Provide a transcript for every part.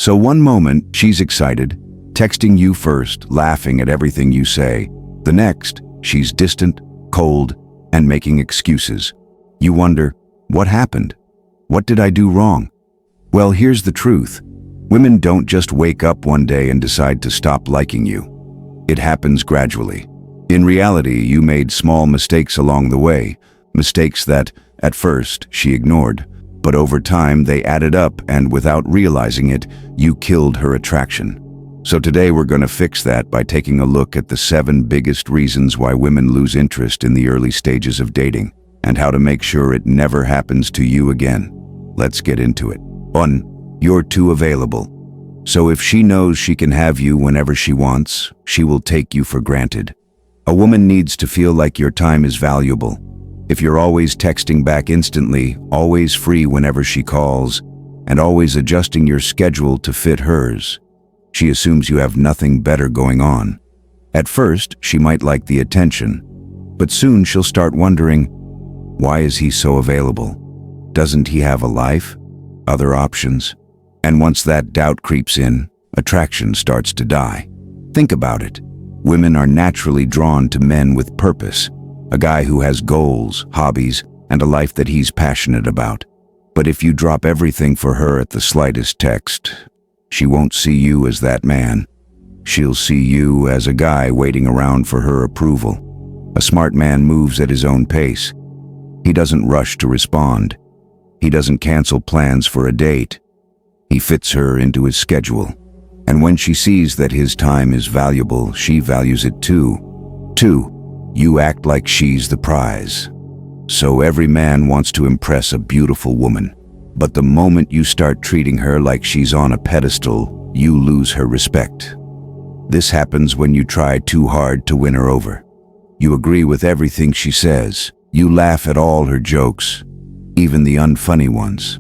So one moment, she's excited, texting you first, laughing at everything you say. The next, she's distant, cold, and making excuses. You wonder, what happened? What did I do wrong? Well, here's the truth. Women don't just wake up one day and decide to stop liking you. It happens gradually. In reality, you made small mistakes along the way, mistakes that, at first, she ignored. But over time, they added up, and without realizing it, you killed her attraction. So today we're going to fix that by taking a look at the 7 biggest reasons why women lose interest in the early stages of dating, and how to make sure it never happens to you again. Let's get into it. 1. You're too available. So if she knows she can have you whenever she wants, she will take you for granted. A woman needs to feel like your time is valuable. If you're always texting back instantly, always free whenever she calls, and always adjusting your schedule to fit hers, she assumes you have nothing better going on. At first, she might like the attention, but soon she'll start wondering, why is he so available? Doesn't he have a life? Other options? And once that doubt creeps in, attraction starts to die. Think about it. Women are naturally drawn to men with purpose, a guy who has goals, hobbies, and a life that he's passionate about. But if you drop everything for her at the slightest text, she won't see you as that man. She'll see you as a guy waiting around for her approval. A smart man moves at his own pace. He doesn't rush to respond. He doesn't cancel plans for a date. He fits her into his schedule. And when she sees that his time is valuable, she values it too. 2. You act like she's the prize. So every man wants to impress a beautiful woman. But the moment you start treating her like she's on a pedestal, you lose her respect. This happens when you try too hard to win her over. You agree with everything she says. You laugh at all her jokes, even the unfunny ones.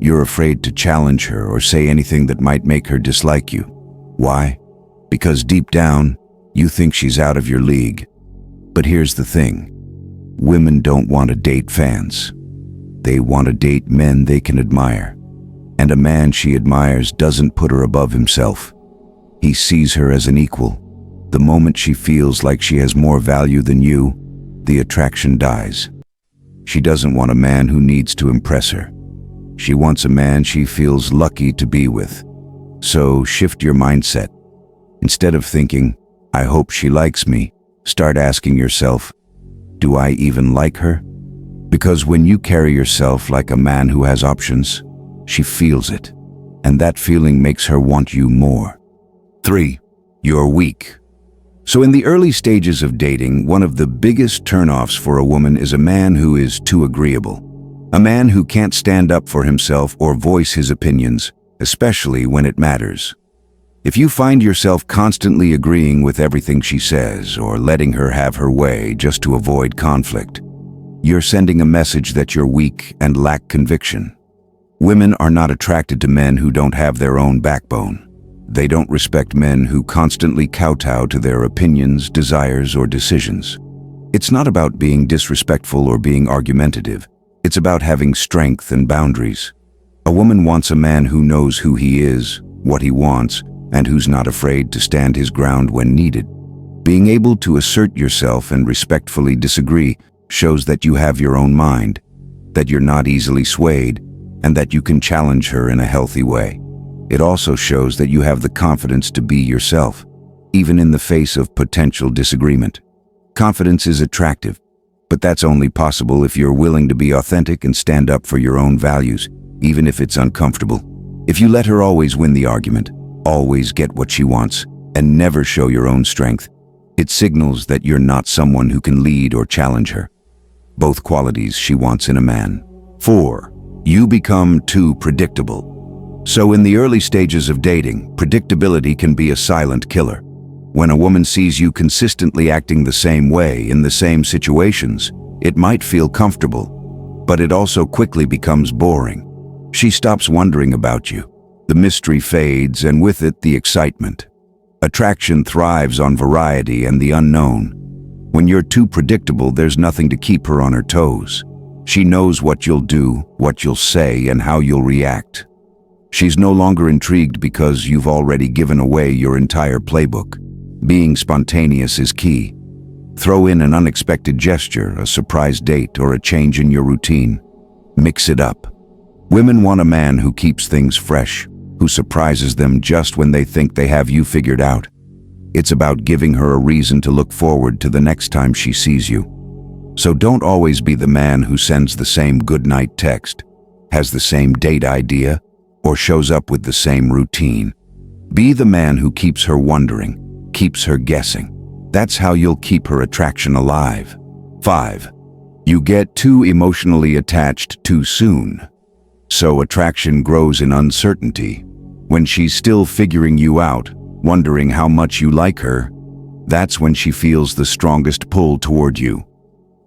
You're afraid to challenge her or say anything that might make her dislike you. Why? Because deep down, you think she's out of your league. But here's the thing. Women don't want to date fans. They want to date men they can admire. And a man she admires doesn't put her above himself. He sees her as an equal. The moment she feels like she has more value than you, the attraction dies. She doesn't want a man who needs to impress her. She wants a man she feels lucky to be with. So shift your mindset. Instead of thinking, I hope she likes me, start asking yourself, do I even like her? Because when you carry yourself like a man who has options, she feels it. And that feeling makes her want you more. 3. You're weak. So in the early stages of dating, one of the biggest turnoffs for a woman is a man who is too agreeable. A man who can't stand up for himself or voice his opinions, especially when it matters. If you find yourself constantly agreeing with everything she says or letting her have her way just to avoid conflict, you're sending a message that you're weak and lack conviction. Women are not attracted to men who don't have their own backbone. They don't respect men who constantly kowtow to their opinions, desires, or decisions. It's not about being disrespectful or being argumentative. It's about having strength and boundaries. A woman wants a man who knows who he is, what he wants, and who's not afraid to stand his ground when needed. Being able to assert yourself and respectfully disagree shows that you have your own mind, that you're not easily swayed, and that you can challenge her in a healthy way. It also shows that you have the confidence to be yourself, even in the face of potential disagreement. Confidence is attractive, but that's only possible if you're willing to be authentic and stand up for your own values, even if it's uncomfortable. If you let her always win the argument, always get what she wants, and never show your own strength, it signals that you're not someone who can lead or challenge her. Both qualities she wants in a man. 4. You become too predictable. So in the early stages of dating, predictability can be a silent killer. When a woman sees you consistently acting the same way in the same situations, it might feel comfortable, but it also quickly becomes boring. She stops wondering about you. The mystery fades, and with it, the excitement. Attraction thrives on variety and the unknown. When you're too predictable, there's nothing to keep her on her toes. She knows what you'll do, what you'll say, and how you'll react. She's no longer intrigued because you've already given away your entire playbook. Being spontaneous is key. Throw in an unexpected gesture, a surprise date, or a change in your routine. Mix it up. Women want a man who keeps things fresh, who surprises them just when they think they have you figured out. It's about giving her a reason to look forward to the next time she sees you. So don't always be the man who sends the same goodnight text, has the same date idea, or shows up with the same routine. Be the man who keeps her wondering, keeps her guessing. That's how you'll keep her attraction alive. 5. You get too emotionally attached too soon. So attraction grows in uncertainty. When she's still figuring you out, wondering how much you like her, that's when she feels the strongest pull toward you.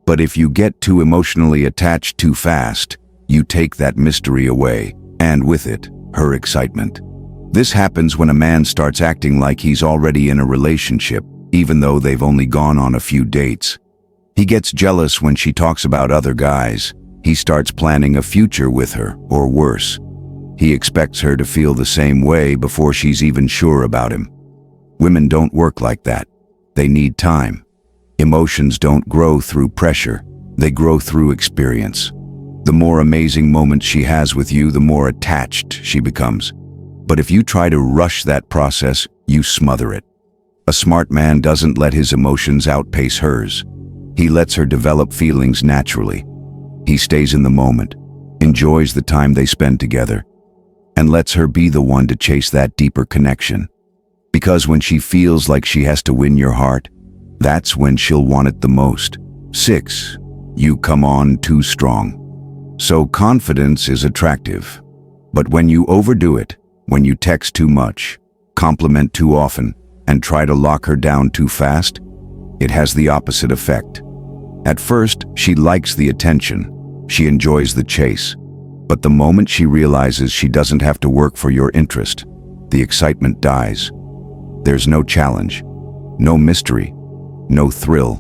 But if you get too emotionally attached too fast, you take that mystery away, and with it, her excitement. This happens when a man starts acting like he's already in a relationship, even though they've only gone on a few dates. He gets jealous when she talks about other guys. He starts planning a future with her, or worse. He expects her to feel the same way before she's even sure about him. Women don't work like that. They need time. Emotions don't grow through pressure. They grow through experience. The more amazing moments she has with you, the more attached she becomes. But if you try to rush that process, you smother it. A smart man doesn't let his emotions outpace hers. He lets her develop feelings naturally. He stays in the moment, enjoys the time they spend together, and lets her be the one to chase that deeper connection. Because when she feels like she has to win your heart, that's when she'll want it the most. 6. You come on too strong. So confidence is attractive. But when you overdo it, when you text too much, compliment too often, and try to lock her down too fast, it has the opposite effect. At first, she likes the attention. She enjoys the chase. But the moment she realizes she doesn't have to work for your interest, the excitement dies. There's no challenge, no mystery, no thrill.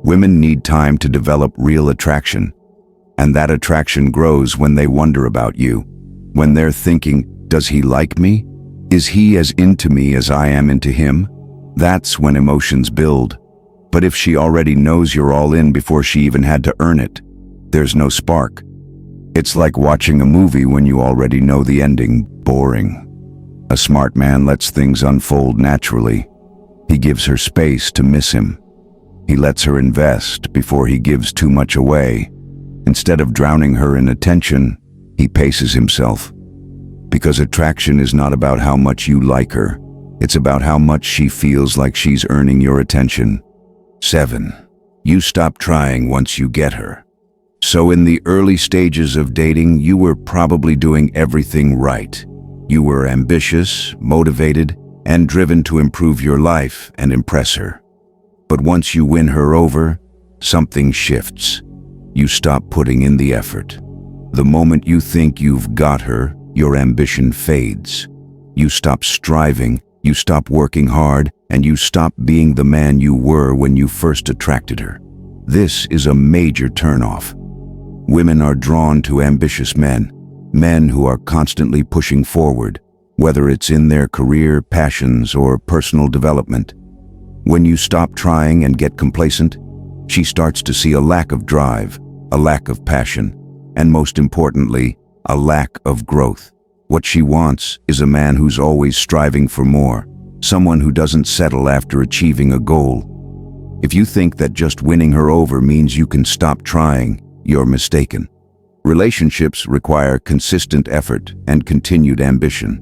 Women need time to develop real attraction. And that attraction grows when they wonder about you. When they're thinking, does he like me? Is he as into me as I am into him? That's when emotions build. But if she already knows you're all in before she even had to earn it, there's no spark. It's like watching a movie when you already know the ending. Boring. A smart man lets things unfold naturally. He gives her space to miss him. He lets her invest before he gives too much away. Instead of drowning her in attention, he paces himself. Because attraction is not about how much you like her. It's about how much she feels like she's earning your attention. 7. You stop trying once you get her. So in the early stages of dating, you were probably doing everything right. You were ambitious, motivated, and driven to improve your life and impress her. But once you win her over, something shifts. You stop putting in the effort. The moment you think you've got her, your ambition fades. You stop striving, you stop working hard, and you stop being the man you were when you first attracted her. This is a major turnoff. Women are drawn to ambitious men, men who are constantly pushing forward, whether it's in their career, passions, or personal development. When you stop trying and get complacent, she starts to see a lack of drive, a lack of passion, and most importantly, a lack of growth. What she wants is a man who's always striving for more, someone who doesn't settle after achieving a goal. If you think that just winning her over means you can stop trying, you're mistaken. Relationships require consistent effort and continued ambition.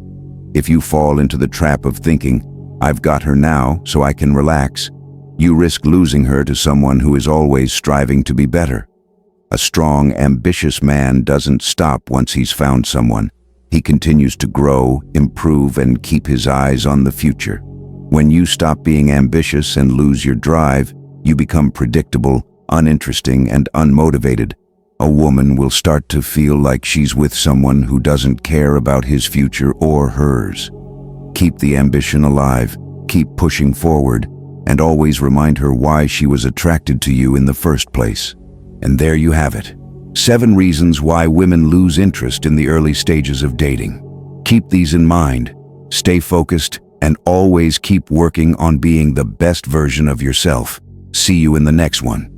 If you fall into the trap of thinking, I've got her now, so I can relax, you risk losing her to someone who is always striving to be better. A strong, ambitious man doesn't stop once he's found someone. He continues to grow, improve, and keep his eyes on the future. When you stop being ambitious and lose your drive, you become predictable, uninteresting, and unmotivated. A woman will start to feel like she's with someone who doesn't care about his future or hers. Keep the ambition alive, keep pushing forward, and always remind her why she was attracted to you in the first place. And there you have it. 7 reasons why women lose interest in the early stages of dating. Keep these in mind, stay focused, and always keep working on being the best version of yourself. See you in the next one.